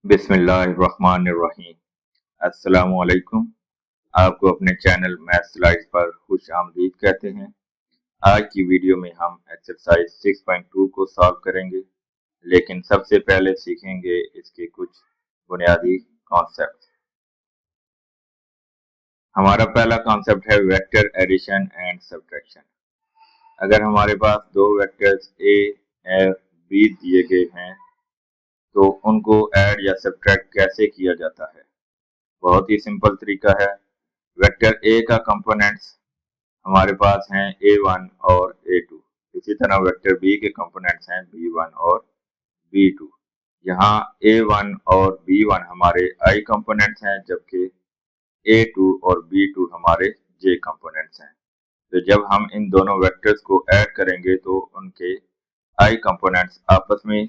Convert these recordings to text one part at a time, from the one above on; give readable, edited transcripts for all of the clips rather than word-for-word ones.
बिस्मिल्लाहिर्रहमानिर्रहीम। अस्सलामुअलैकुम। आपको अपने चैनल मैथ स्लाइड्स पर खुश आमदीद कहते हैं। आज की वीडियो में हम एक्सरसाइज 6.2 को सॉल्व करेंगे, लेकिन सबसे पहले सीखेंगे इसके कुछ बुनियादी कॉन्सेप्ट। हमारा पहला कॉन्सेप्ट है वेक्टर एडिशन एंड सब्ट्रैक्शन। अगर हमारे पास दो वेक्टर्स ए और बी दिए गए हैं तो उनको ऐड या सब्ट्रैक्ट कैसे किया जाता है। बहुत ही सिंपल तरीका है। वेक्टर ए का कंपोनेंट्स हमारे पास हैं a1 और a2। इसी तरह वेक्टर बी के कंपोनेंट्स हैं b1 और b2। यहाँ a1 और b1 हमारे i कंपोनेंट्स हैं, जबकि a2 और b2 हमारे j कंपोनेंट्स हैं। तो जब हम इन दोनों वेक्टर्स को ऐड करेंगे तो उनके i कंपोनेंट्स आपस में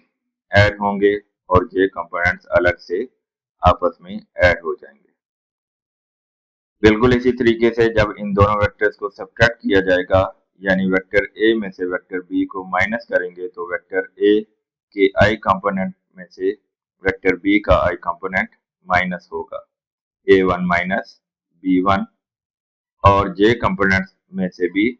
ऐड होंगे और j कंपोनेंट्स अलग से आपस में ऐड हो जाएंगे। बिल्कुल इसी तरीके से जब इन दोनों वेक्टर्स को सब्ट्रैक्ट किया जाएगा, यानी वेक्टर ए में से वेक्टर बी को माइनस करेंगे, तो वेक्टर ए के आई कंपोनेंट में से वेक्टर बी का आई कंपोनेंट माइनस होगा, a1 माइनस b1, और जे कंपोनेंट में से भी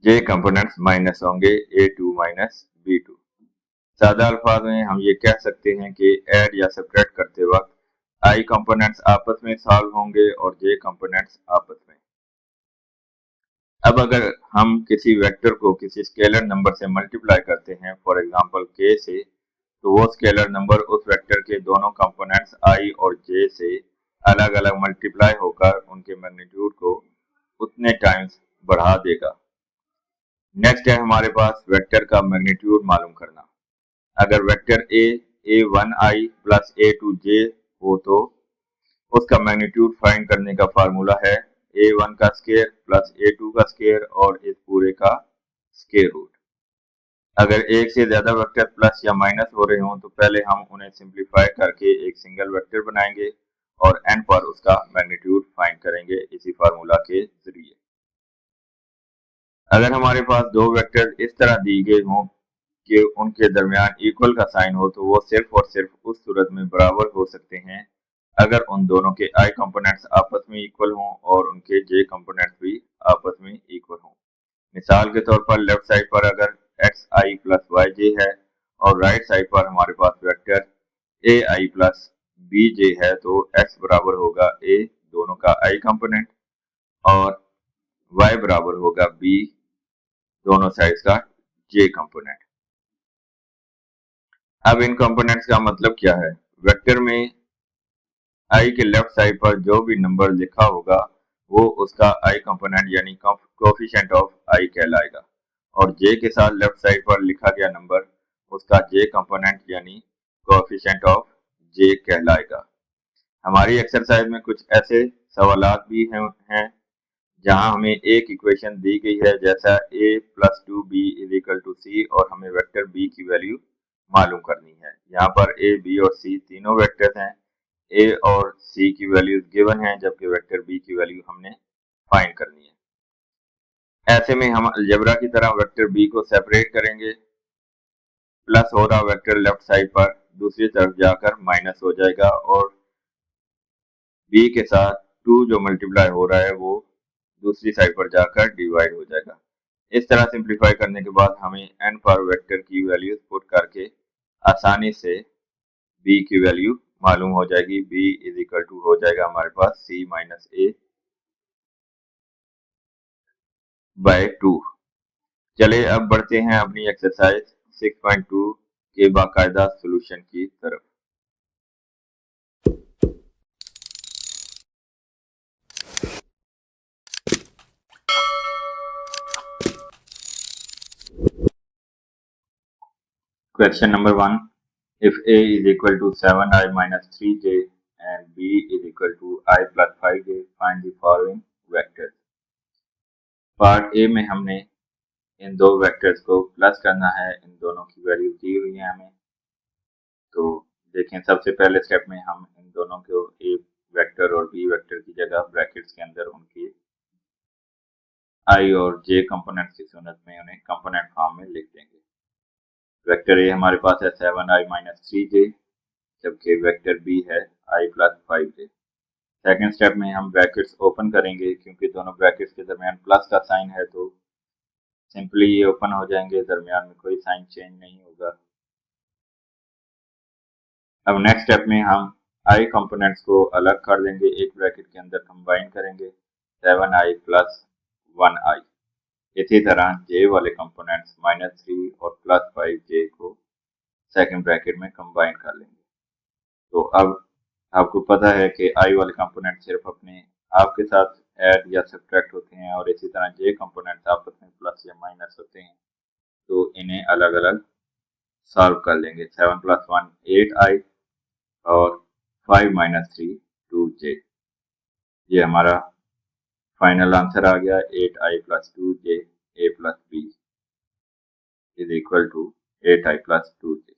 जे कंपोनेंट्स माइनस होंगे, a2 माइनस b2। सादा अल्फाज में हम ये कह सकते हैं कि ऐड या सब्ट्रैक्ट करते वक्त आई कंपोनेंट्स आपस में सॉल्व होंगे और जे कंपोनेंट्स आपस में। अब अगर हम किसी वेक्टर को किसी स्केलर नंबर से मल्टीप्लाई करते हैं, फॉर एग्जांपल k से, तो वो स्केलर नंबर उस वेक्टर के दोनों कंपोनेंट्स i और j से अलग अलग मल्टीप्लाई होकर उनके मैग्नीट्यूड को उतने टाइम्स बढ़ा देगा। नेक्स्ट है हमारे पास वेक्टर का मैग्नीट्यूड मालूम करना। अगर वेक्टर a1i प्लस a2j हो तो उसका मैग्नीट्यूड फाइंड करने का फार्मूला है a1 का स्क्वायर प्लस a2 का स्क्वायर और इस पूरे का स्क्वायर रूट। अगर एक से ज्यादा वेक्टर प्लस या माइनस हो रहे हों तो पहले हम उन्हें सिंप्लीफाई करके एक सिंगल वेक्टर बनाएंगे और एंड पर उसका मैग्नीट्यूड फाइंड करेंगे इसी फार्मूला के जरिए। अगर हमारे पास दो वेक्टर इस तरह दी गए हों कि उनके दरमियान इक्वल का साइन हो, तो वो सिर्फ और सिर्फ उस सूरत में बराबर हो सकते हैं अगर उन दोनों के आई कंपोनेंट्स आपस में इक्वल हों और उनके जे कंपोनेंट्स भी आपस में इक्वल हों। मिसाल के तौर पर लेफ्ट साइड पर अगर x i plus y j है और राइट साइड पर हमारे पास vector a i plus b j है, तो एक्स बराबर होगा ए दोनों का आई कंपोनेंट और वाई बराबर होगा बी दोनों साइड्स का जे कंपोनेंट। अब इन कंपोनेंट्स का मतलब क्या है। वेक्टर में आई के लेफ्ट साइड पर जो भी नंबर लिखा होगा वो उसका आई कंपोनेंट यानी कोफिशिएंट ऑफ आई कहलाएगा, और जे के साथ लेफ्ट साइड पर लिखा गया नंबर उसका जे कंपोनेंट यानी कोफिशिएंट ऑफ जे कहलाएगा। हमारी एक्सरसाइज में कुछ ऐसे सवालात भी हैं जहां हमें एक इक्वेशन दी गई है जैसा a plus 2b is equal to c, और हमें वेक्टर b की वैल्यू मालूम करनी है। यहाँ पर a, b और c तीनों वेक्टर्स हैं। a और c की वैल्यूज गिवन है, जबकि वेक्टर b की वैल्यू हमने फाइंड करनी है। ऐसे में हम अलजेब्रा की तरह वेक्टर b को सेपरेट करेंगे। प्लस हो रहा वेक्टर लेफ्ट साइड पर दूसरी तरफ जाकर माइनस हो जाएगा और b के साथ 2 जो मल्टीप्लाई हो रहा है वो दूसरी साइड पर जाकर डिवाइड हो जाएगा। इस तरह सिंप्लीफाई करने के बाद हमें n पर वेक्टर की वैल्यूज पुट करके आसानी से b की वैल्यू मालूम हो जाएगी। b इज इक्वल टू हो जाएगा हमारे पास c माइनस a बाय 2। चलिए अब बढ़ते हैं अपनी एक्सरसाइज 6.2 के बाकायदा सोल्यूशन की तरफ। Question number 1, if a is equal to 7i minus 3j and b is equal to I plus 5j, find the following vectors। Part A में हमने इन दो वेक्टर्स को प्लस करना है, इन दोनों की वैल्यू दी हुई है हमें। तो देखें, सबसे पहले स्टेप में हम इन दोनों को ए वेक्टर और बी वेक्टर की जगह ब्रैकेट्स के अंदर उनकी आई और जे कंपोनेंट की सूरत में उन्हें कंपोनेंट फॉर्म में लिख देंगे। वेक्टर ए हमारे पास है 7i माइनस 3j, जबकि वेक्टर बी है i plus 5j। Second step में हम ब्रैकेट्स ओपन करेंगे, क्योंकि दोनों ब्रैकेट्स के दरमियान प्लस का साइन है तो सिंपली ये ओपन हो जाएंगे, दरमियान में कोई साइन चेंज नहीं होगा। अब नेक्स्ट स्टेप में हम आई कंपोनेंट्स को अलग कर देंगे, एक ब्रैकेट के अंदर कंबाइन करेंगे 7i प्लस 1i। इसी तरह j वाले कंपोनेंट्स -3 और प्लस 5j को सेकंड ब्रैकेट में कंबाइन कर लेंगे। तो अब आपको पता है कि आई वाले कंपोनेंट सिर्फ अपने आप के साथ ऐड या सब्ट्रैक्ट होते हैं, और इसी तरह जे कंपोनेंट्स आपस में प्लस या माइनस होते हैं, तो इन्हें अलग अलग सॉल्व कर लेंगे। 7 प्लस 1 8i और 5 माइनस 3 2j। ये हमारा फाइनल आंसर आ गया 8i plus 2j a plus b is equal to 8i plus 2j।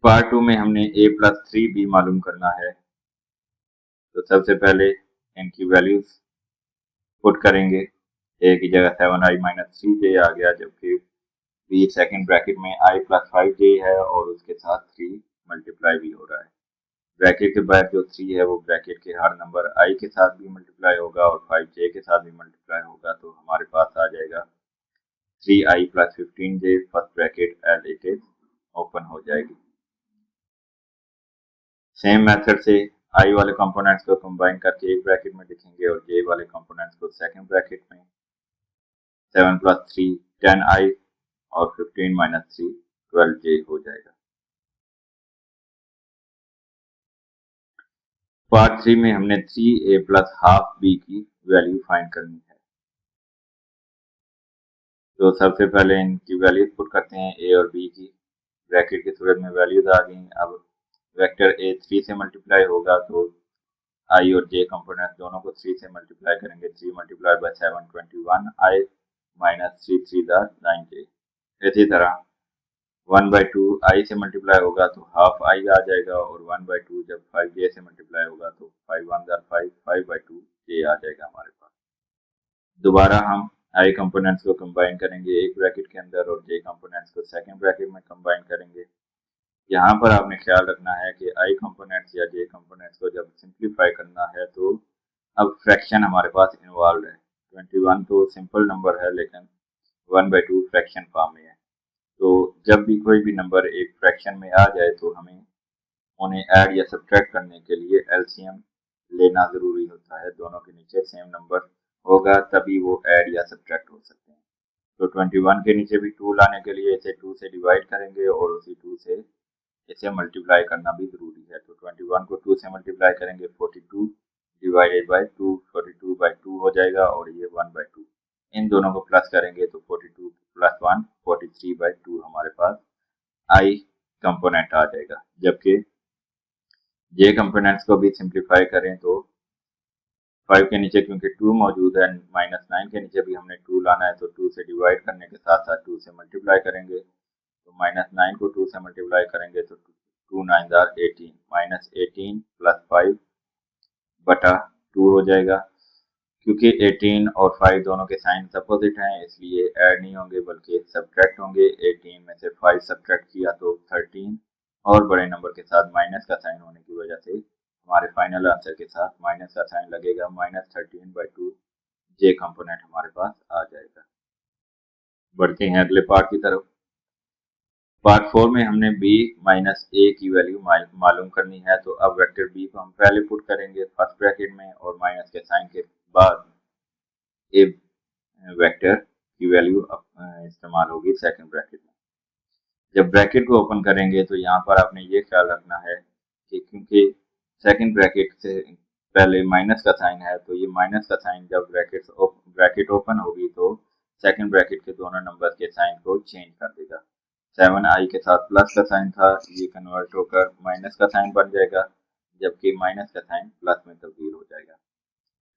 Part 2 में हमने a प्लस 3b मालूम करना है। तो सबसे पहले इनकी वैल्यूज पुट करेंगे। a की जगह 7i माइनस 3j आ गया, जबकि b सेकंड ब्रैकेट में i प्लस 5j है और उसके साथ 3 मल्टीप्लाई भी हो रहा है। ब्रैकेट के बाहर जो 3 है वो ब्रैकेट के हर नंबर i के साथ भी मल्टीप्लाई होगा और 5j के साथ भी मल्टीप्लाई होगा, तो हमारे पास आ जाएगा 3i plus 15j। First bracket as it is open हो जाएगी। सेम मेथड से i वाले कंपोनेंट्स को कंबाइन करके एक ब्रैकेट में लिखेंगे और j वाले कंपोनेंट्स को सेकंड ब्रैकेट में। 7 प्लस 3 10i और 15 माइनस 3 12j हो जाएगा। पार्ट 3 में हमने 3a प्लस हाफ b की वैल्यू फाइंड करनी है। तो सबसे पहले इनकी वैल्यूज पुट करते हैं a और b की। ब्रैकेट की सूरत में वैल्यूज आ गई। अब वेक्टर a 3 से मल्टीप्लाई होगा, तो i और j कंपोनेंट दोनों को 3 से मल्टीप्लाई करेंगे। 3 multiply by 7 21i minus 3 3 9j। इसी तरह 1/2 i से मल्टीप्लाई होगा तो हाफ i आ जाएगा, और 1/2 जब 5j से मल्टीप्लाई होगा तो 5 1 5 5/2 j आ जाएगा हमारे पास। दोबारा हम i कंपोनेंट्स को कंबाइन करेंगे एक ब्रैकेट के अंदर और j कंपोनेंट्स को सेकंड ब्रैकेट में कंबाइन करेंगे। यहाँ पर आपने ख्याल रखना है कि i कंपोनेंट्स या j कंपोनेंट्स को जब सिंप्लीफाई करना है तो अब फ्रैक्शन हमारे पास इन्वॉल्व है। 21 तो सिंपल नंबर है, लेकिन 1/2 फ्रैक्शन फॉर्म में है। तो जब भी कोई भी नंबर एक फ्रैक्शन में आ जाए तो हमें उन्हें ऐड या सब्ट्रैक्ट करने के लिए एलसीएम लेना ज़रूरी होता है। दोनों के नीचे सेम नंबर होगा तभी वो ऐड या सब्ट्रैक्ट हो सकते हैं। तो 21 के नीचे भी 2 लाने के लिए इसे 2 से डिवाइड करेंगे और उसी 2 से इसे मल्टीप्लाई करना भी ज़रूरी है। तो 21 को 2 से मल्टीप्लाई करेंगे 42 डिवाइडेड बाई 2 42/2 हो जाएगा, और ये 1/2। इन दोनों को प्लस करेंगे तो 42 प्लस 1 43/2 हमारे पास i कंपोनेंट आ जाएगा। जबकि j कंपोनेंट्स को भी सिंप्लीफाई करें तो 5 के नीचे क्योंकि 2 मौजूद है, -9 के नीचे भी हमने 2 लाना है, तो 2 से डिवाइड करने के साथ साथ 2 से मल्टीप्लाई करेंगे। तो -9 को 2 से मल्टीप्लाई करेंगे तो 2 9 18 -18 प्लस 5 बटा 2 हो जाएगा। क्योंकि 18 और 5 दोनों के साइन अपोजिट हैं, इसलिए ऐड नहीं होंगे बल्कि सब्ट्रैक्ट होंगे। 18 में से 5 सब्ट्रैक्ट किया तो 13, और बड़े नंबर के साथ माइनस का साइन होने की वजह से हमारे फाइनल आंसर के साथ माइनस का साइन लगेगा। -13/2 जे कंपोनेंट हमारे पास आ जाएगा। बढ़ते हैं अगले पार्ट की तरफ। पार्ट 4 में हमने b माइनस a की वैल्यू मालूम करनी है। तो अब वेक्टर b को हम पहले पुट करेंगे फर्स्ट ब्रैकेट में और माइनस के साइन के बाद a वेक्टर की वैल्यू इस्तेमाल होगी सेकंड ब्रैकेट में। जब ब्रैकेट को ओपन करेंगे तो यहाँ पर आपने ये ख्याल रखना है कि क्योंकि सेकंड ब्रैकेट से पहले माइनस का साइन है, तो ये माइनस का साइन जब ब्रैकेट ओपन होगी तो सेकंड ब्रैकेट के दोनों नंबर के साइन को चेंज कर देगा। 7i के साथ प्लस का साइन था, ये कन्वर्ट होकर माइनस का साइन बन जाएगा, जबकि माइनस का साइन प्लस में तब्दील हो जाएगा।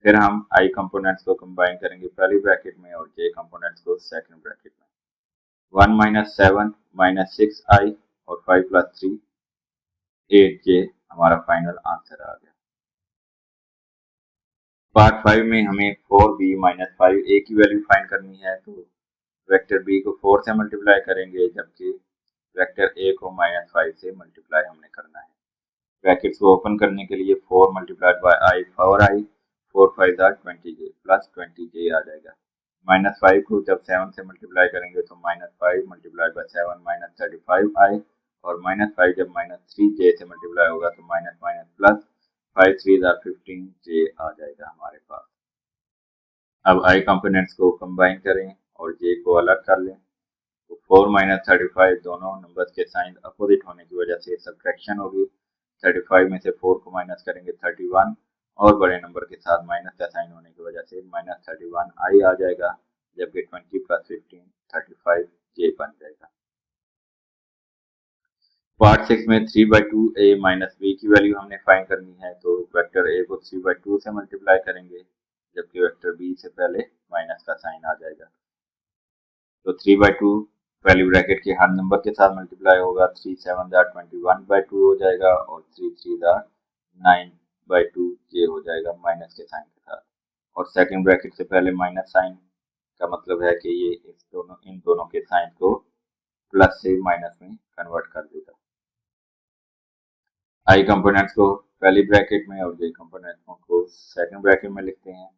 फिर हम i कंपोनेंट्स को कंबाइन करेंगे पहली ब्रैकेट में और j कंपोनेंट्स को सेकंड ब्रैकेट में। 1 माइनस 7 माइनस 6i और 5 प्लस 3 8j हमारा फाइनल आंसर आ गया। पार्ट 5 में हमें 4b माइनस 5a की वैल्यू फाइंड करनी है। तो वेक्टर बी को 4 से मल्टीप्लाई करेंगे, जबकि वेक्टर ए को -5 से मल्टीप्लाई हमने करना है। ब्रैकेट्स को ओपन करने के लिए 4 multiplied by I 4i, 4 5 20j plus 20j आ जाएगा। -5 को जब 7 से मल्टीप्लाई करेंगे तो -5 मल्टीप्लाइड बाय 7 -35i, और -5 जब -3j से मल्टीप्लाई होगा तो माइनस माइनस प्लस 5 3 15j आ जाएगा हमारे पास। अब आई कंपोनेंट्स को कंबाइन करें और j को अलग कर लें। तो 4 माइनस 35 दोनों नंबर्स के साइन अपोजिट होने की वजह से सब्ट्रैक्शन होगी। 35 में से 4 को माइनस करेंगे 31, और बड़े नंबर के साथ माइनस का साइन होने की वजह से -31i आ जाएगा, जबकि 20 प्लस 15 35j बन जाएगा। पार्ट 6 में 3/2 a माइनस b की वैल्यू हमने फाइंड करनी है। तो वेक्टर a को 3/2 से मल्टीप्लाई करेंगे, जबकि वेक्टर b से पहले माइनस का साइन आ जाएगा। तो 3/2 वैल्यू ब्रैकेट के हर नंबर के साथ मल्टीप्लाई होगा। 3 7 21/2 हो जाएगा, और 3 3 9/2 j हो जाएगा माइनस के साइन के साथ। और सेकंड ब्रैकेट से पहले माइनस साइन का मतलब है कि ये इन दोनों के साइन को प्लस से माइनस में कन्वर्ट कर देगा। आई कंपोनेंट्स को पहली ब्रैकेट में और जे कंपोनेंट्स को सेकंड ब्रैकेट में लिखते हैं।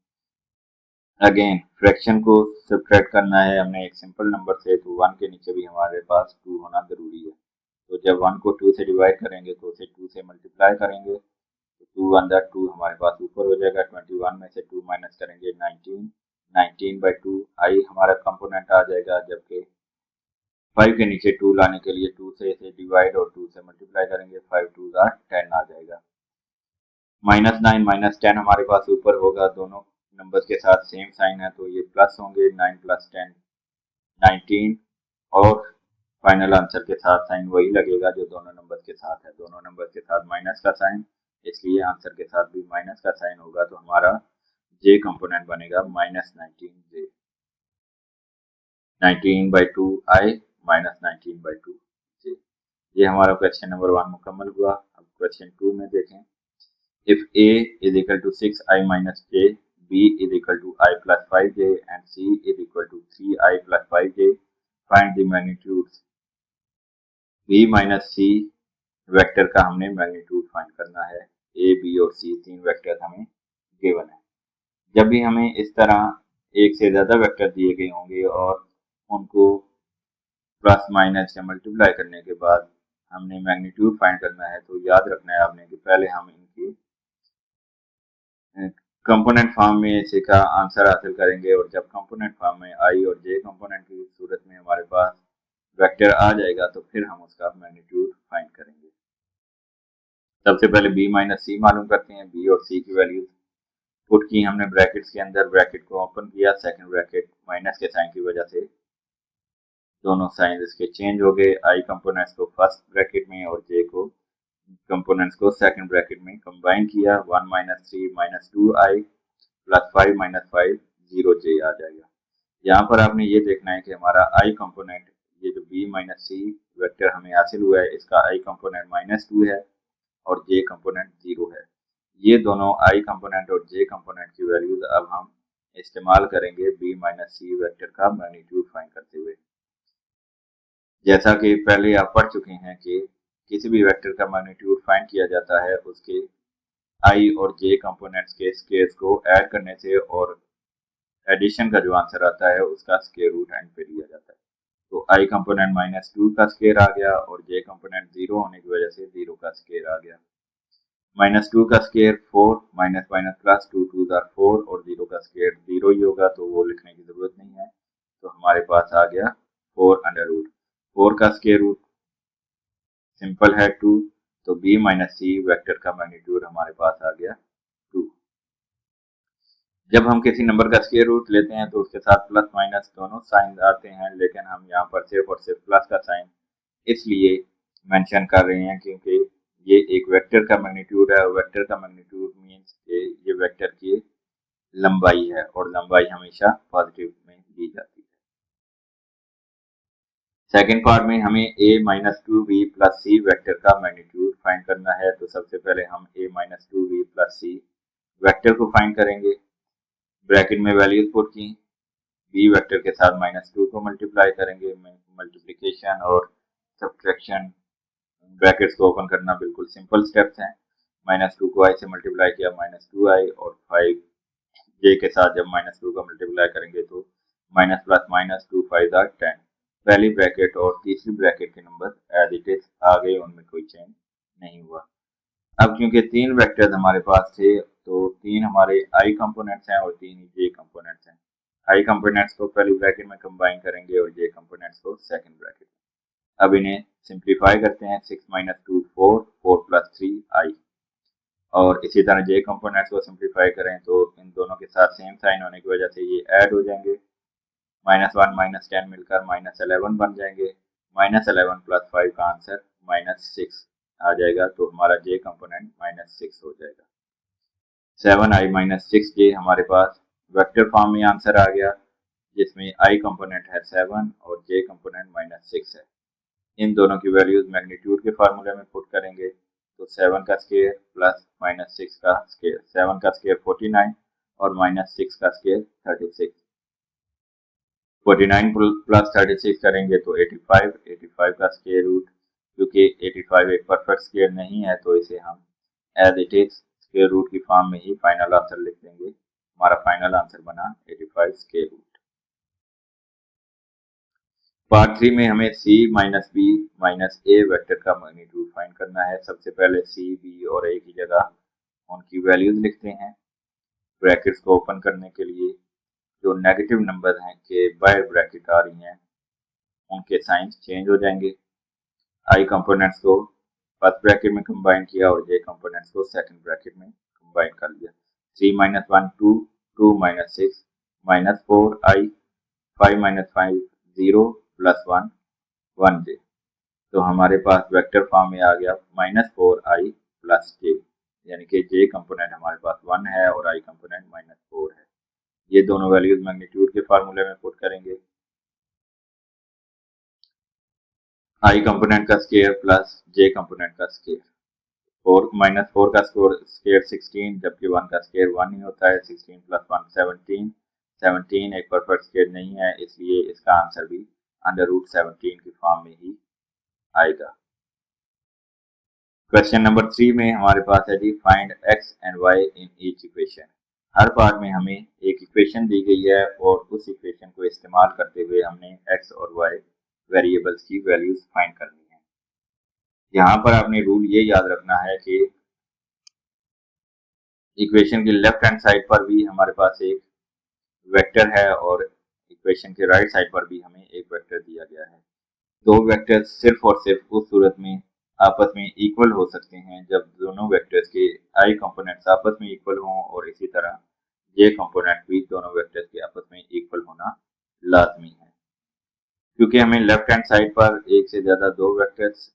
अगेन फ्रैक्शन को सब्ट्रैक्ट करना है हमने एक सिंपल नंबर से, तो 1 के नीचे भी हमारे पास 2 होना जरूरी है। तो जब 1 को 2 से डिवाइड करेंगे तो उसे 2 से मल्टीप्लाई करेंगे, तो 2 1 2 हमारे पास ऊपर हो जाएगा। 21 में से 2 माइनस करेंगे 19/2 आई हमारा कंपोनेंट आ जाएगा, जबकि 5 के नीचे 2 लाने के लिए 2 से इसे डिवाइड और 2 से मल्टीप्लाई करेंगे। 5 2 10 आ जाएगा। -9 -10 हमारे पास ऊपर होगा, दोनों नंबर्स के साथ सेम साइन है तो ये प्लस होंगे। 9 + 10 19, और फाइनल आंसर के साथ साइन वही लगेगा जो दोनों नंबर्स के साथ है। दोनों नंबर्स के साथ माइनस का साइन, इसलिए आंसर के साथ भी माइनस का साइन होगा, तो हमारा जे कंपोनेंट बनेगा -19j। 19/2 आई -19/2 j। ये हमारा क्वेश्चन नंबर 1 मुकम्मल हुआ। अब क्वेश्चन 2 में देखें। If a is equal to 6i minus j, b is equal to I plus 5j, and c is equal to 3i plus 5j, find the magnitudes। b minus c vector का हमने magnitude find करना है। a, b और c तीन vector हमें given है। जब भी हमें इस तरह एक से ज्यादा वेक्टर दिए गए होंगे और उनको प्लस माइनस या मल्टीप्लाई करने के बाद हमने मैग्नीट्यूड फाइंड करना है, तो याद रखना है आपने कि पहले हम इनकी कंपोनेंट फॉर्म में इसी का आंसर हासिल करेंगे, और जब कंपोनेंट फॉर्म में आई और जे कंपोनेंट की सूरत में हमारे पास वेक्टर आ जाएगा तो फिर हम उसका मैग्नीट्यूड फाइंड करेंगे। सबसे पहले b माइनस सी मालूम करते हैं। b और c की वैल्यूज पुट की हमने ब्रैकेट्स के अंदर, ब्रैकेट को ओपन किया, सेकंड ब्रैकेट माइनस के साइन की वजह से दोनों साइन इसके चेंज हो गए। आई कंपोनेंट्स को फर्स्ट ब्रैकेट में और जे को कंपोनेंट्स को सेकंड ब्रैकेट में कंबाइन किया। 1 - 3 - 2i प्लस 5 - 5 0j आ जाएगा। यहाँ पर आपने ये देखना है कि हमारा आई कंपोनेंट, ये जो b माइनस सी वेक्टर हमें हासिल हुआ है, इसका आई कंपोनेंट -2 है और j कंपोनेंट 0 है। ये दोनों आई कंपोनेंट और j कंपोनेंट की वैल्यूज अब हम इस्तेमाल करेंगे b माइनस सी वेक्टर का मैग्नीट्यूड फाइंड करते हुए। जैसा कि पहले आप पढ़ चुके हैं कि किसी भी वेक्टर का मैग्नीट्यूड फाइंड किया जाता है उसके आई और जे कंपोनेंट्स के स्केयर्स को ऐड करने से, और एडिशन का जो आंसर आता है उसका स्क्वायर रूट एंड पे लिया जाता है। तो आई कंपोनेंट -2 का स्क्वायर आ गया और जे कंपोनेंट 0 होने की वजह से 0 का स्क्वायर आ गया। -2 का स्क्वायर 4, माइनस माइनस प्लस 2 2 4, और 0 का स्क्वायर 0 ही होगा, तो वो लिखने की जरूरत नहीं है। तो हमारे पास आ गया 4√। 4 का स्क्वायर रूट सिंपल है 2, तो b माइनस सी वेक्टर का मैग्नीट्यूड हमारे पास आ गया 2। जब हम किसी नंबर का स्क्वायर रूट लेते हैं तो उसके साथ प्लस माइनस दोनों साइन आते हैं, लेकिन हम यहाँ पर सिर्फ और सिर्फ प्लस का साइन इसलिए मेंशन कर रहे हैं क्योंकि ये एक वेक्टर का मैग्नीट्यूड है, और वेक्टर का मैग्नीट्यूड मीन्स कि ये वेक्टर की लंबाई है, और लंबाई हमेशा पॉजिटिव में दी जाती है। सेकेंड पार्ट में हमें a - 2b plus c vector का मैग्नीट्यूड फाइंड करना है। तो सबसे पहले हम a - 2b plus c vector को फाइंड करेंगे। ब्रैकेट में वैल्यूज पुट की, बी वेक्टर के साथ -2 को मल्टीप्लाई करेंगे। मल्टीप्लिकेशन और सब्ट्रैक्शन, ब्रैकेट्स को ओपन करना बिल्कुल सिंपल स्टेप्स हैं। -2 को i से मल्टीप्लाई किया -2i, और 5 j के साथ जब -2 को मल्टीप्लाई करेंगे तो माइनस प्लस माइनस 2 5 10। पहली ब्रैकेट और तीसरी ब्रैकेट के नंबर एज इट इज आ गए, उनमें कोई चेंज नहीं हुआ। अब क्योंकि 3 वेक्टर्स हमारे पास थे तो 3 हमारे i कंपोनेंट्स हैं और 3 j कंपोनेंट्स हैं। i कंपोनेंट्स को पहली ब्रैकेट में कंबाइन करेंगे और j कंपोनेंट्स को सेकंड ब्रैकेट में। अब इन्हें सिंप्लीफाई करते हैं। 6 - 2 4, 4 + 3 i, और इसी तरह j कंपोनेंट्स को सिंप्लीफाई करें तो इन दोनों के साथ सेम साइन होने की वजह से ये ऐड हो जाएंगे। -1 - 10 मिलकर -11 बन जाएंगे। -11 + 5 का आंसर -6 आ जाएगा, तो हमारा j कंपोनेंट -6 हो जाएगा। 7i - 6j हमारे पास वेक्टर फॉर्म में आंसर आ गया, जिसमें i कंपोनेंट है 7 और j कंपोनेंट -6 है। इन दोनों की वैल्यूज मैग्नीट्यूड के फार्मूले में पुट करेंगे तो 7 का स्क्वायर प्लस -6 का स्क्वायर, 7 का स्क्वायर 49 और -6 का स्क्वायर 36। 49 प्लस 36 करेंगे तो 85, 85 का स्क्वायर रूट, क्योंकि 85 एक परफेक्ट स्क्वायर नहीं है तो इसे हम as it is square root की फॉर्म में ही फाइनल आंसर लिख देंगे। हमारा फाइनल आंसर बना 85 स्क्वायर रूट। पार्ट 3 में हमें c - b - a वेक्टर का मैग्नीट्यूड फाइंड करना है। सबसे पहले c, b और a की जगह उनकी वैल्यूज लिखते हैं। ब्रैकेट्स को ओपन करने के लिए जो नेगेटिव नंबर हैं के बाहर ब्रैकेट आ रही हैं उनके साइंस चेंज हो जाएंगे। i कंपोनेंट्स को फर्स्ट ब्रैकेट में कंबाइन किया और j कंपोनेंट्स को सेकंड ब्रैकेट में कंबाइन कर लिया। 3 - 1 2, 2 - 6 -4i, 5 - 5 0 + 1 1j। तो हमारे पास वेक्टर फॉर्म में आ गया -4i + j, यानी कि j कंपोनेंट हमारे पास 1 है और i कंपोनेंट -4 है। ये दोनों वैल्यूज मैग्नीट्यूड के फार्मूले में पुट करेंगे। i कंपोनेंट का स्क्वायर प्लस j कंपोनेंट का स्क्वायर, 4 का स्क्वायर 16, जबकि 1 का स्क्वायर 1 ही होता है। 16 + 1 17, 17 एक परफेक्ट स्क्वायर नहीं है, इसलिए इसका आंसर भी √17 की फॉर्म में ही आएगा। क्वेश्चन नंबर 3 में हमारे पास है जी find x and y in each equation. हर पार्ट में हमें एक इक्वेशन दी गई है और उस इक्वेशन को इस्तेमाल करते हुए हमने x और y वेरिएबल्स की वैल्यूज फाइंड करनी है। यहाँ पर आपने रूल ये याद रखना है कि इक्वेशन की लेफ्ट हैंड साइड पर भी हमारे पास एक वेक्टर है और इक्वेशन के राइट साइड पर भी हमें एक वेक्टर दिया गया है। दो वेक्टर सिर्फ और सिर्फ उस सूरत में आपस में इक्वल हो सकते हैं जब दोनों वेक्टर्स के i कंपोनेंट्स आपस में इक्वल हों, और इसी तरह j कंपोनेंट भी दोनों वेक्टर्स के आपस में इक्वल होना लाजमी है। क्योंकि हमें लेफ्ट हैंड साइड पर एक से ज्यादा दो वेक्टर्स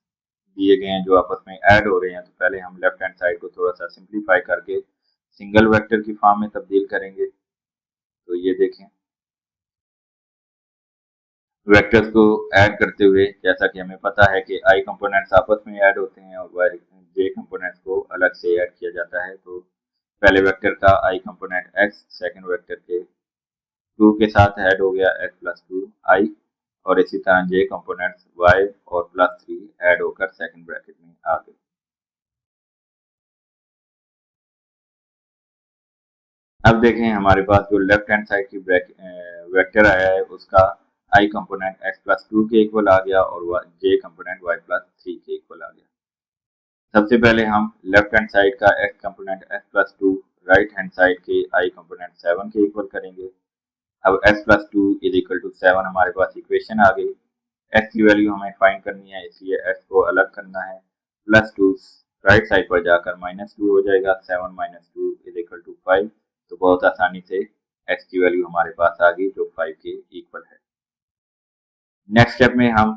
दिए गए हैं जो आपस में ऐड हो रहे हैं, तो पहले हम लेफ्ट हैंड साइड को थोड़ा सा सिंप्लीफाई करके सिंगल वेक्टर की फॉर्म में तब्दील करेंगे। तो ये देखें, वेक्टर्स को ऐड करते हुए जैसा कि हमें पता है कि i कंपोनेंट्स आपस में ऐड होते हैं और j कंपोनेंट्स को अलग से ऐड किया जाता है। तो पहले वेक्टर का i component x second vector के 2 के साथ ऐड हो गया, x + 2i, और इसी तरह j कंपोनेंट्स y और +3 ऐड होकर सेकंड ब्रैकेट में आ गए। अब देखें हमारे पास जो लेफ्ट हैंड साइड की वेक्टर आया है उसका i कंपोनेंट x + 2 के इक्वल आ गया और j कंपोनेंट y + 3 के इक्वल आ गया। सबसे पहले हम लेफ्ट हैंड साइड का x component x + 2 right hand side के i कंपोनेंट 7 के इक्वल करेंगे। अब x + 2 = 7 हमारे पास इक्वेशन आ गई। x की वैल्यू हमें फाइंड करनी है, इसलिए x को अलग करना है। +2 राइट साइड पर जाकर -2 हो जाएगा। 7 - 2 = 5। तो बहुत आसानी से x की वैल्यू हमारे पास आ गई जो 5 के इक्वल है। नेक्स्ट स्टेप में हम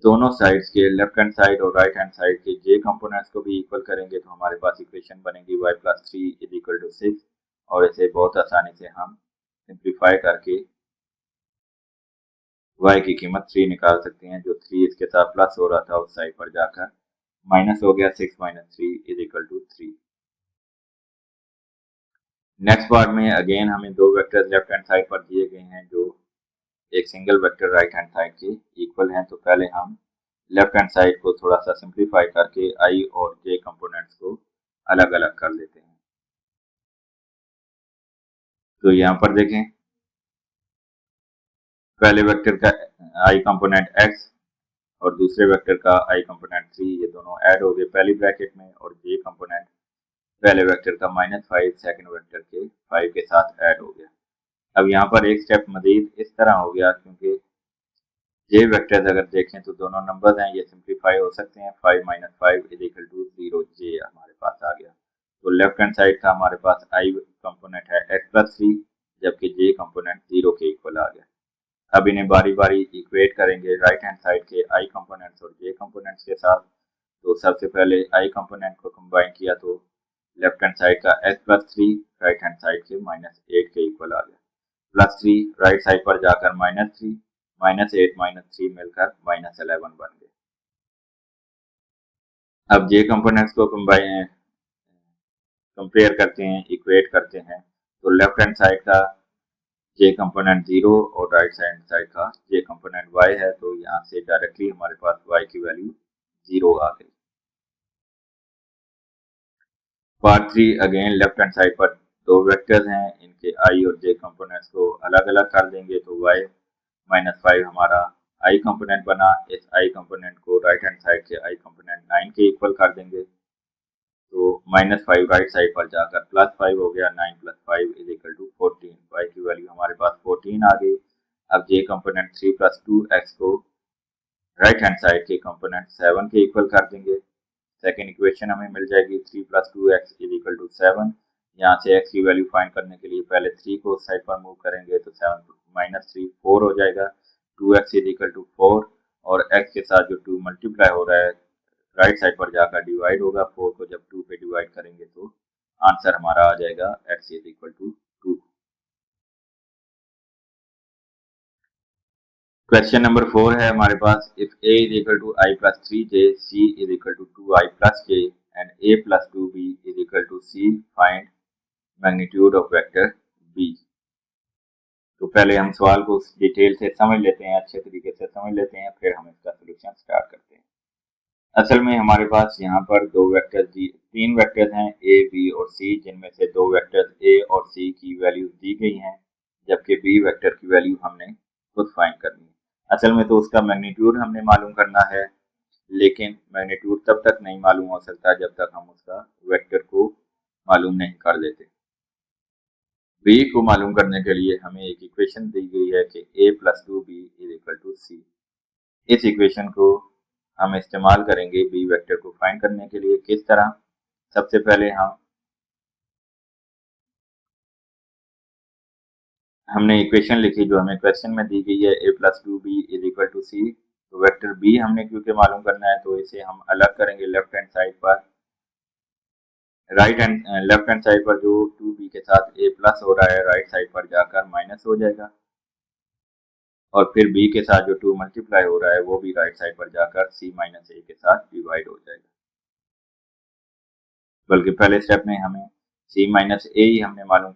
दोनों साइड्स के लेफ्ट हैंड साइड और राइट हैंड साइड के j कंपोनेंट्स को भी इक्वल करेंगे, तो हमारे पास इक्वेशन बनेगी y + 3 = 6, और इसे बहुत आसानी से हम सिंप्लीफाई करके y की कीमत 3 निकाल सकते हैं। जो 3 इसके साथ प्लस हो रहा था उस साइड पर जाकर माइनस हो गया। 6 - 3 = 3। नेक्स्ट पार्ट में अगेन हमें दो वेक्टर्स लेफ्ट हैंड साइड पर दिए गए हैं जो एक single vector right hand side के इक्वल हैं। तो पहले हम लेफ्ट हैंड साइड को थोड़ा सा सिंप्लीफाई करके आई और जे कंपोनेंट्स को अलग अलग कर लेते हैं। तो यहाँ पर देखें, पहले वेक्टर का आई कंपोनेंट एक्स और दूसरे वेक्टर का आई कंपोनेंट 3, ये दोनों ऐड हो गए पहली ब्रैकेट में, और जे कंपोनेंट पहले वेक्टर का -5 सेकंड वेक्टर के 5 के साथ ऐड हो गया। अब यहाँ पर एक स्टेप मजीद इस तरह हो गया, क्योंकि जे वेक्टर्स अगर देखें तो दोनों नंबर्स हैं, ये सिंप्लीफाई हो सकते हैं। 5 - 5 = 0, जे हमारे पास आ गया। तो लेफ्ट हैंड साइड का हमारे पास आई कंपोनेंट है x+3, जबकि जे कंपोनेंट 0 के इक्वल आ गया। अब इन्हें बारी बारी इक्वेट करेंगे राइट हैंड साइड के आई कंपोनेंट्स और जे कंपोनेंट्स के साथ। तो सबसे पहले आई कंपोनेंट को कंबाइन किया तो लेफ्ट हैंड साइड का x+3 राइट हैंड साइड के -8 के इक्वल आ गया। +3 राइट साइड पर जाकर -3, -8 -3 मिलकर -11 बन गए। अब जे कंपोनेंट्स को कंपेयर करते हैं, इक्वेट करते हैं। तो लेफ्ट हैंड साइड का जे कंपोनेंट 0 और राइट हैंड साइड का जे कंपोनेंट y है, तो यहाँ से डायरेक्टली हमारे पास y की वैल्यू 0 आ गई। Part 3 again left hand side पर दो वेक्टर्स हैं, इनके i और j कंपोनेंट्स को अलग अलग कर देंगे। तो y -5 हमारा i कंपोनेंट बना। इस i कंपोनेंट को राइट हैंड साइड के i कंपोनेंट 9 के इक्वल कर देंगे। तो -5 राइट साइड पर जाकर +5 हो गया। 9 + 5 = 14, y की वैल्यू हमारे पास 14 आ गई। अब j कंपोनेंट 3 + 2x को राइट हैंड साइड के कंपोनेंट 7 के इक्वल कर देंगे। सेकेंड इक्वेशन हमें मिल जाएगी 3 + 2x = 7। यहाँ से x की वैल्यू फाइंड करने के लिए पहले 3 को उस साइड पर मूव करेंगे, तो 7 - 3 4 हो जाएगा। 2x = 4 और x के साथ जो 2 मल्टीप्लाई हो रहा है राइट साइड पर जाकर डिवाइड होगा। 4 को जब 2 पे डिवाइड करेंगे तो आंसर हमारा आ जाएगा x = 2। क्वेश्चन नंबर 4 है हमारे पास, if a = I + 3j, c = 2i + j and a + 2b = c, find magnitude of vector b। तो पहले हम सवाल को डिटेल से समझ लेते हैं, अच्छे तरीके से समझ लेते हैं, फिर हम इसका सोल्यूशन स्टार्ट करते हैं। असल में हमारे पास यहाँ पर तीन वेक्टर्स हैं a, b और c, जिनमें से दो वेक्टर्स a और c की वैल्यूज दी गई हैं, जबकि b वेक्टर की वैल्यू हमने खुद फाइंड करनी है। असल में तो उसका मैग्नीट्यूड हमने मालूम करना है, लेकिन मैग्नीट्यूड तब तक नहीं मालूम हो सकता जब तक हम उसका वेक्टर को मालूम नहीं कर लेते। b को मालूम करने के लिए हमें एक इक्वेशन दी गई है कि a + 2b = c। इस इक्वेशन को हम इस्तेमाल करेंगे बी वेक्टर को फाइंड करने के लिए। किस तरह? सबसे पहले हमने इक्वेशन लिखी जो हमें क्वेश्चन में दी गई है, a + 2b = c। तो वेक्टर b हमने क्योंकि मालूम करना है, तो इसे हम अलग करेंगे लेफ्ट हैंड साइड पर। लेफ्ट हैंड साइड पर जो 2b के साथ a प्लस हो रहा है, राइट साइड पर जाकर माइनस हो जाएगा, और फिर b के साथ जो 2 मल्टीप्लाई हो रहा है वो भी राइट साइड पर जाकर c - a के साथ डिवाइड हो जाएगा। बल्कि पहले स्टेप में हमें c - a ही हमने मालूम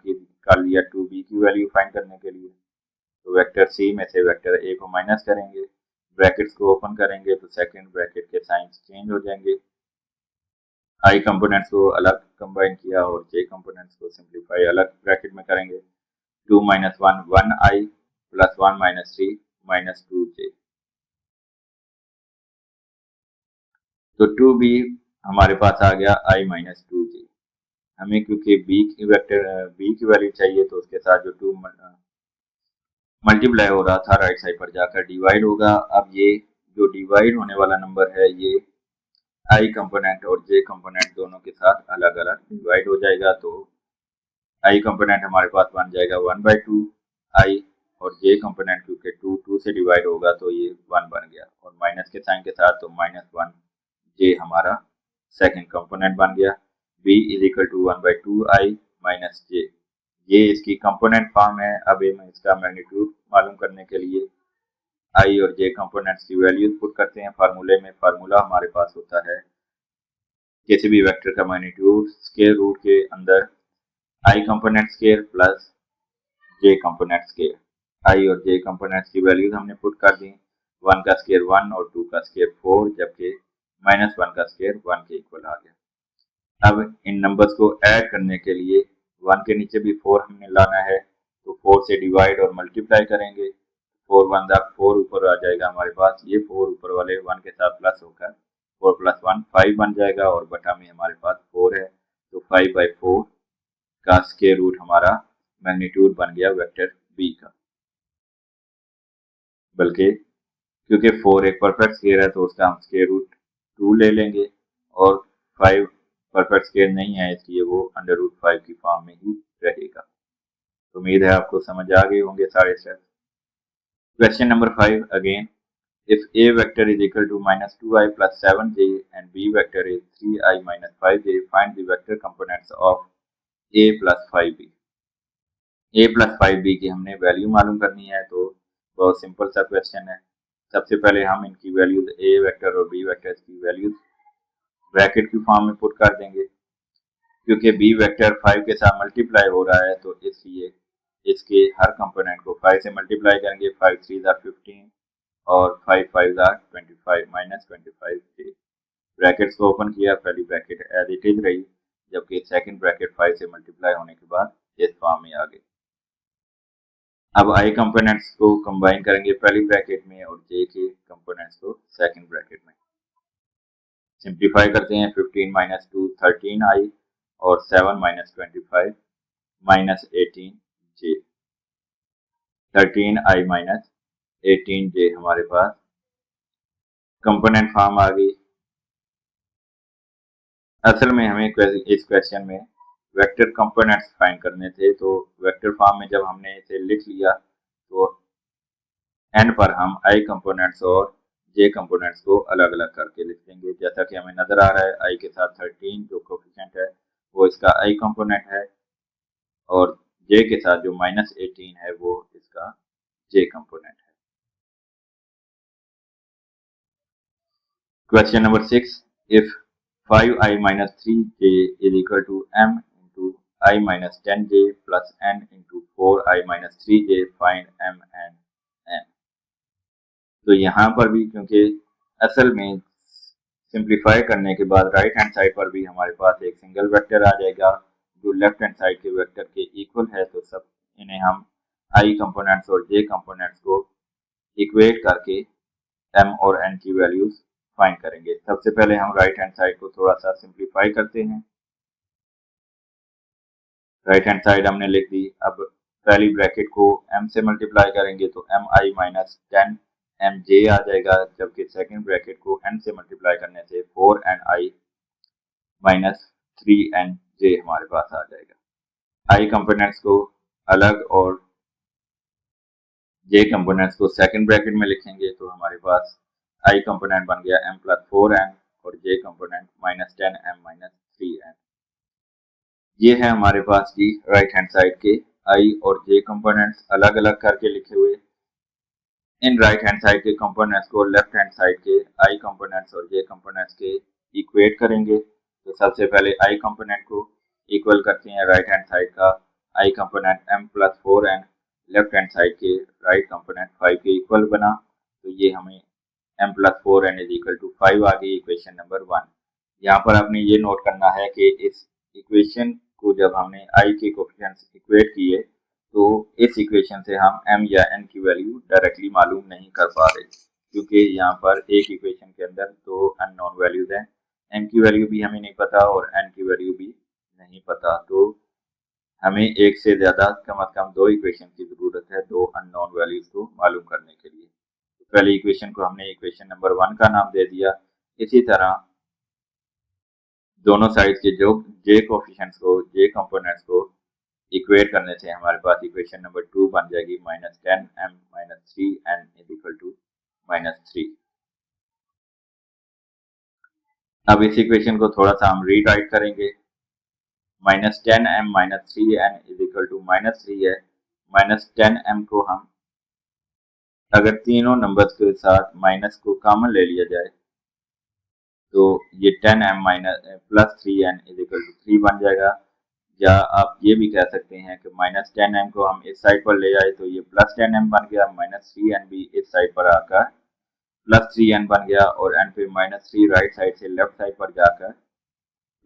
कर लिया 2b की वैल्यू फाइंड करने के लिए। तो वेक्टर c में से वेक्टर a को माइनस करेंगे, ब्रैकेट्स को ओपन करेंगे तो सेकंड ब्रैकेट के साइंस चेंज हो जाएंगे। i कंपोनेंट्स को अलग कंबाइन किया और j कंपोनेंट्स को सिंप्लीफाई अलग ब्रैकेट में करेंगे। 2 - 1 1i + 1 - 3 - 2j। तो 2b हमारे पास आ गया i - 2j। हमें क्योंकि b की वैल्यू चाहिए, तो उसके साथ जो 2 मल्टीप्लाई हो रहा था राइट साइड पर जाकर डिवाइड होगा। अब ये जो डिवाइड होने वाला नंबर है, ये आई कंपोनेंट और जे कंपोनेंट दोनों के साथ अलग अलग डिवाइड हो जाएगा। तो आई कंपोनेंट हमारे पास बन जाएगा 1/2 आई, और जे कंपोनेंट क्योंकि 2 से डिवाइड होगा तो ये 1 बन गया, और माइनस के साइन के साथ तो -1 जे हमारा सेकंड कंपोनेंट बन गया। b = 1/2 आई - j, ये इसकी कंपोनेंट फॉर्म है। अब हम इसका मैग्नीट्यूड मालूम करने के लिए आई और जे कंपोनेंट्स की वैल्यूज पुट करते हैं फार्मूले में। फार्मूला हमारे पास होता है किसी भी वेक्टर का मैग्नीट्यूड स्क्वायर रूट के अंदर आई कंपोनेंट स्केयर प्लस जे कंपोनेंट स्केयर। आई और जे कंपोनेंट्स की वैल्यूज हमने पुट कर दी, 1 का स्केयर 1 और 2 का स्केयर 4, जबकि -1 का स्केयर 1 के इक्वल आ गया। अब इन नंबर्स को ऐड करने के लिए 1 के नीचे भी 4 हमने लाना है, तो 4 से डिवाइड और मल्टीप्लाई करेंगे, 4 1 4 ऊपर आ जाएगा हमारे पास, ये 4 ऊपर वाले 1 के साथ प्लस होकर 4 + 1 5 बन जाएगा और बटा में हमारे पास 4 है, तो 5/4 का स्केयर रूट हमारा मैग्नीट्यूड बन गया वेक्टर बी का। बल्कि क्योंकि 4 एक परफेक्ट स्केयर है तो उसका हम स्केयर रूट 2 ले लेंगे, और 5 परफेक्ट स्केयर नहीं है इसलिए वो √5 की फॉर्म में ही रहेगा। उम्मीद है आपको समझ आ गए होंगे सारे steps. Question number 5 again, if a vector is equal to -2i plus 7j and b vector is 3i minus 5j, find the vector components of a plus 5b। a plus 5b की हमने value मालूम करनी है, तो बहुत simple सा question है। सबसे पहले हम इनकी वैल्यूज a वेक्टर और b वेक्टर की वैल्यूज ब्रैकेट की फॉर्म में पुट कर देंगे। क्योंकि b वेक्टर 5 के साथ मल्टीप्लाई हो रहा है तो इसलिए इसके हर कंपोनेंट को 5 से मल्टीप्लाई करेंगे, 5 3 15 और 5 5 25 -25 ब्रैकेट्स को ओपन किया, पहली ब्रैकेट एज इट इज रही, जबकि सेकंड ब्रैकेट 5 से मल्टीप्लाई होने के बाद इस फॉर्म में आ गई। अब आई कंपोनेंट्स को कंबाइन करेंगे पहली ब्रैकेट में और जे के कंपोनेंट्स को सेकंड ब्रैकेट में। सिंप्लीफाई करते हैं, 15 - 2 13i और 7 - 25 -18 जे। 13i - 18 जे हमारे पास कंपोनेंट फॉर्म आ गई। असल में हमें इस क्वेश्चन में वेक्टर कंपोनेंट्स फाइंड करने थे, तो वेक्टर फॉर्म में जब हमने इसे लिख लिया तो एंड पर हम आई कंपोनेंट्स और जे कंपोनेंट्स को अलग अलग करके लिख देंगे। जैसा कि हमें नजर आ रहा है, आई के साथ 13 जो कोफिशिएंट है वो इसका आई कंपोनेंट है, और जे के साथ जो -18 है वो इसका जे कंपोनेंट है। Question number 6, if 5i - 3j is equal to m into I - 10j plus n into 4i - 3j, find m and n। तो यहाँ पर भी क्योंकि असल में सिंप्लीफाई करने के बाद राइट हैंड साइड पर भी हमारे पास एक सिंगल वेक्टर आ जाएगा जो लेफ्ट हैंड साइड के वेक्टर के इक्वल है, तो सब इन्हें हम आई कंपोनेंट्स और जे कंपोनेंट्स को इक्वेट करके m और n की वैल्यूज फाइंड करेंगे। सबसे पहले हम राइट हैंड साइड को थोड़ा सा सिंप्लीफाई करते हैं। राइट हैंड साइड हमने लिख दी। अब पहली ब्रैकेट को m से मल्टीप्लाई करेंगे तो mi - 10 mj आ जाएगा, जबकि सेकंड ब्रैकेट को n से मल्टीप्लाई करने से 4ni - 3nj हमारे पास आ जाएगा। i कंपोनेंट्स को अलग और j कंपोनेंट्स को सेकंड ब्रैकेट में लिखेंगे, तो हमारे पास i कंपोनेंट बन गया m + 4n और j कंपोनेंट -10m - 3n। ये है हमारे पास की राइट हैंड साइड के आई और जे कंपोनेंट्स अलग अलग करके लिखे हुए। इन राइट हैंड साइड के कंपोनेंट्स को लेफ्ट हैंड साइड के आई कंपोनेंट्स और जे कंपोनेंट्स के इक्वेट करेंगे। तो सबसे पहले आई कंपोनेंट को इक्वल करते हैं राइट हैंड साइड का i component m + 4n, left hand side के राइट कंपोनेंट 5 के इक्वल बना, तो ये हमें m + 4n = 5 आ गई इक्वेशन नंबर 1। यहाँ पर आपने ये नोट करना है कि इस इक्वेशन को जब हमने आई के कोफिशिएंट्स इक्वेट किए तो इस इक्वेशन से हम m या n की वैल्यू डायरेक्टली मालूम नहीं कर पा रहे, क्योंकि यहाँ पर एक इक्वेशन के अंदर दो अननोन वैल्यूज हैं, m की वैल्यू भी हमें नहीं पता और n की वैल्यू भी नहीं पता। तो हमें एक से ज्यादा कम से कम दो इक्वेशन की जरूरत है दो अननोन वैल्यूज को मालूम करने के लिए। तो पहले इक्वेशन को हमने इक्वेशन नंबर 1 का नाम दे दिया। इसी तरह दोनों साइड के जो जे कोफिशिएंट्स को जे कंपोनेंट्स को इक्वेट करने से हमारे पास इक्वेशन नंबर 2 बन जाएगी -10m - 3n = -3। अब इस इक्वेशन को थोड़ा सा हम रीराइट करेंगे। -10m - 3n = -3 है। -10m को हम अगर तीनों नंबर्स के साथ माइनस को कॉमन ले लिया जाए तो ये 10m - +3n = 3 बन जाएगा। या आप ये भी कह सकते हैं कि -10m को हम इस साइड पर ले आए तो ये +10m बन गया, -3n भी इस साइड पर आकर +3n बन गया और एंड फिर -3 राइट साइड से लेफ्ट साइड पर जाकर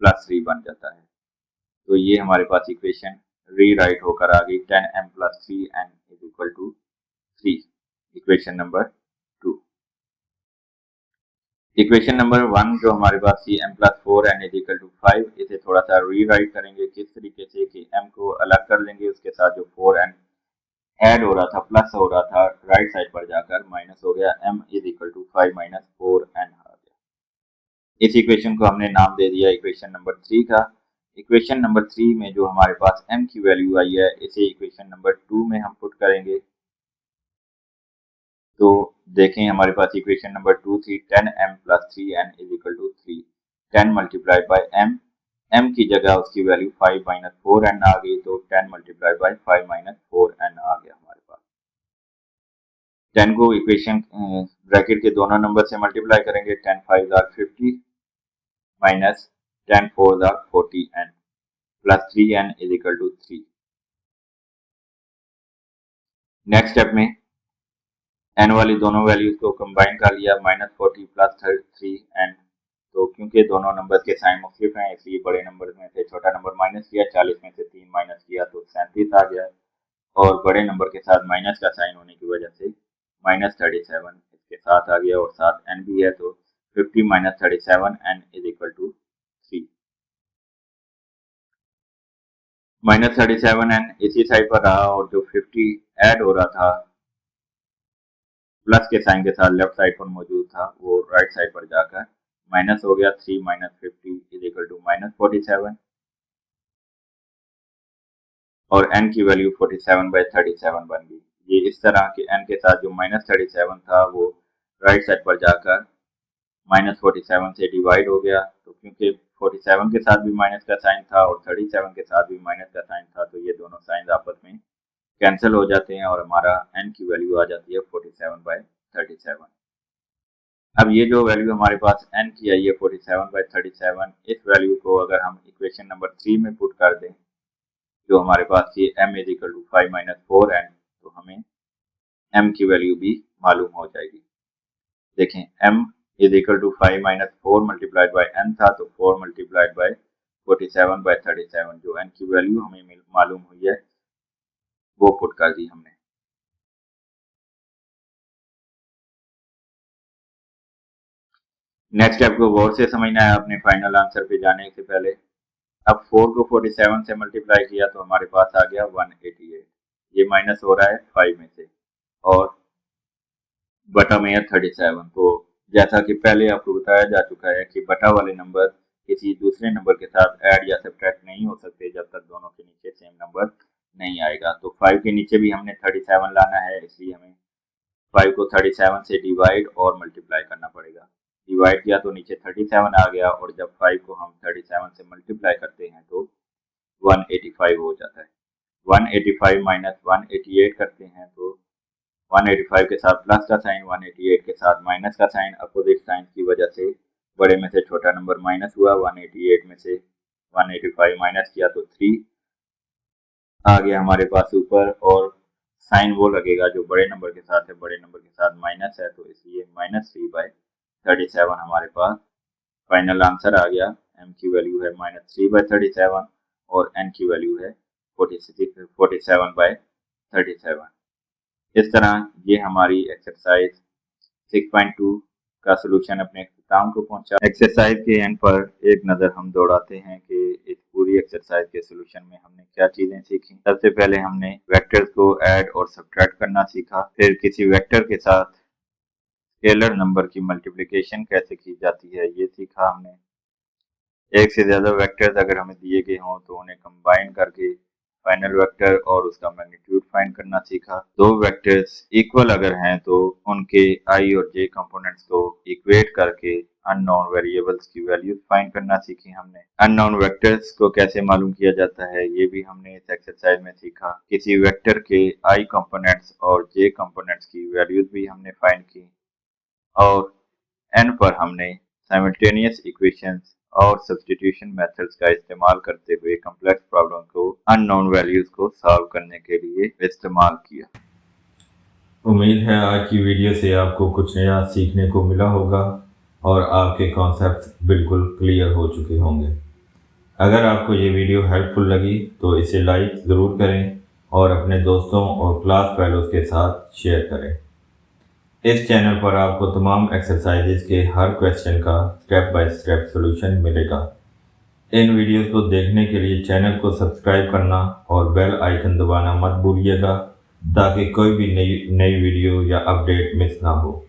+3 बन जाता है। तो ये हमारे पास इक्वेशन रीराइट होकर आ गई 10m + 3n = 3, equation number 2। Equation number 1 जो हमारे पास थी m + 4n = 5, इसे थोड़ा सा रीराइट करेंगे किस तरीके से कि m को अलग कर लेंगे, उसके साथ जो 4n ऐड हो रहा था, प्लस हो रहा था, राइट साइड पर जाकर माइनस हो गया, m = 5 - 4n आ गया। इस इक्वेशन को हमने नाम दे दिया इक्वेशन नंबर 3 का। इक्वेशन नंबर 3 में जो हमारे पास m की वैल्यू आई है, इसे इक्वेशन नंबर 2 में हम पुट करेंगे। तो देखें हमारे पास इक्वेशन नंबर 2 थी 10m + 3n = 3, 10 multiplied by m की जगह उसकी वैल्यू 5 - 4n आ गई, तो 10 मल्टीप्लाइड बाय 5 - 4n आ गया हमारे पास। 10 को इक्वेशन ब्रैकेट के दोनों नंबर से मल्टीप्लाई करेंगे, 10 5 are 50 minus 10 4 are 40n plus 3n = 3। Next step में n वाली दोनों वैल्यूज को कंबाइन कर लिया, -40 + 3n। तो क्योंकि दोनों नंबर के साइन मुख्तलिफ हैं इसलिए बड़े नंबर में से छोटा नंबर माइनस किया, 40 में से 3 माइनस किया तो 37 आ गया, और बड़े नंबर के साथ माइनस का साइन होने की वजह से -37 इसके साथ आ गया और साथ n भी है, तो 50 - 37n = 3। -37n इसी साइड पर रहा और जो 50 ऐड हो रहा था प्लस के साइन के साथ लेफ्ट साइड पर मौजूद था, वो राइट साइड पर जाकर माइनस हो गया, 3 - 50 = -47 और n की वैल्यू 47/37 बन गई। ये इस तरह के n के साथ जो -37 था वो राइट साइड पर जाकर -47 से डिवाइड हो गया, तो क्योंकि 47 के साथ भी माइनस का साइन था और 37 के साथ भी माइनस का साइन था, तो ये दोनों साइन आपस में कैंसिल हो जाते हैं और हमारा n की वैल्यू आ जाती है 47/37। अब ये जो वैल्यू हमारे पास n की आई है 47/37, इस वैल्यू को अगर हम इक्वेशन नंबर 3 में पुट कर दें जो हमारे पास ये m = 5 - 4n, तो हमें m की वैल्यू भी मालूम हो जाएगी। देखें m = 5 - 4 मल्टीप्लाइड बाय n था, तो 4 मल्टीप्लाइड बाय 47/37 जो n की वैल्यू हमें मालूम हुई है वो पुट कर दी हमने। नेक्स्ट स्टेप को गौर से समझना है अपने फाइनल आंसर पे जाने से पहले। अब 4 को 47 से मल्टीप्लाई किया तो हमारे पास आ गया 188। ये माइनस हो रहा है 5 में से और बटा में है 37। तो जैसा कि पहले आपको बताया जा चुका है कि बटा वाले नंबर किसी दूसरे नंबर के साथ ऐड या सब्ट्रैक्ट नहीं हो सकते जब तक दोनों के नीचे सेम नंबर नहीं आएगा। तो 5 के नीचे भी हमने 37 लाना है, इसलिए हमें 5 को 37 से डिवाइड और मल्टीप्लाई करना पड़ेगा। डिवाइड किया तो नीचे 37 आ गया और जब 5 को हम 37 से मल्टीप्लाई करते हैं तो 185 हो जाता है। 185 माइनस 188 करते हैं तो 185 के साथ प्लस का साइन, 188 के साथ माइनस का साइन, अपोजिट साइन की वजह से बड़े में से छोटा नंबर माइनस हुआ। 188 में से 185 माइनस किया तो 3 आ गया हमारे पास ऊपर, और साइन वो लगेगा जो बड़े नंबर के साथ है, बड़े नंबर के साथ माइनस है, तो इसलिए -3/37 हमारे पास फाइनल आंसर आ गया। m की वैल्यू है -3/37 और n की वैल्यू है 47/37। इस तरह ये हमारी एक्सरसाइज 6.2 का सलूशन अपने इख्तिताम को पहुंचा। एक्सरसाइज के एंड पर एक नज़र हम दौड़ाते हैं कि इस पूरी एक्सरसाइज के सलूशन में हमने क्या चीज़ें सीखी। सबसे पहले हमने वेक्टर्स को ऐड और सब्ट्रैक्ट करना सीखा, फिर किसी वेक्टर के साथ स्केलर नंबर की मल्टीप्लिकेशन कैसे की जाती है ये सीखा हमने। एक से ज़्यादा वेक्टर्स अगर हमें दिए गए हों तो उन्हें कंबाइन करके फाइनल वेक्टर और उसका मैग्नीट्यूड फाइंड करना सीखा। दो वेक्टर्स इक्वल अगर हैं तो उनके आई और जे कंपोनेंट्स को इक्वेट करके अननोन वेरिएबल्स की वैल्यूज फाइंड करना सीखी हमने। अननोन वेक्टर्स को कैसे मालूम किया जाता है ये भी हमने इस एक्सरसाइज में सीखा। किसी वेक्टर के आई कंपोनेंट्स और जे कंपोनेंट्स की वैल्यूज भी हमने फाइंड की, और एन पर हमने साइमल्टेनियस इक्वेशंस और सब्स्टिट्यूशन मेथड्स का इस्तेमाल करते हुए कॉम्प्लेक्स प्रॉब्लम को अननोन वैल्यूज को सॉल्व करने के लिए इस्तेमाल किया। उम्मीद है आज की वीडियो से आपको कुछ नया सीखने को मिला होगा और आपके कॉन्सेप्ट बिल्कुल क्लियर हो चुके होंगे। अगर आपको ये वीडियो हेल्पफुल लगी तो इसे लाइक ज़रूर करें और अपने दोस्तों और क्लास फेलोज के साथ शेयर करें। इस चैनल पर आपको तमाम एक्सरसाइजेज के हर क्वेश्चन का स्टेप बाय स्टेप सॉल्यूशन मिलेगा। इन वीडियोस को देखने के लिए चैनल को सब्सक्राइब करना और बेल आइकन दबाना मत भूलिएगा ताकि कोई भी नई वीडियो या अपडेट मिस ना हो।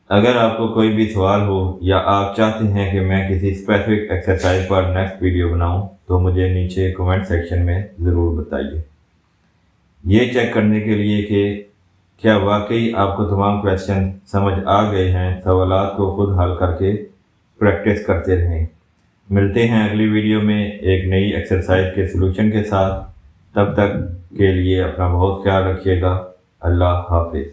अगर आपको कोई भी सवाल हो या आप चाहते हैं कि मैं किसी स्पेसिफिक एक्सरसाइज पर नेक्स्ट वीडियो बनाऊं तो मुझे नीचे कमेंट सेक्शन में ज़रूर बताइए। ये चेक करने के लिए कि क्या वाकई आपको तमाम क्वेश्चन समझ आ गए हैं, सवालात को खुद हल करके प्रैक्टिस करते रहें। मिलते हैं अगली वीडियो में एक नई एक्सरसाइज के सलूशन के साथ। तब तक के लिए अपना बहुत ख्याल रखिएगा। अल्लाह हाफिज़।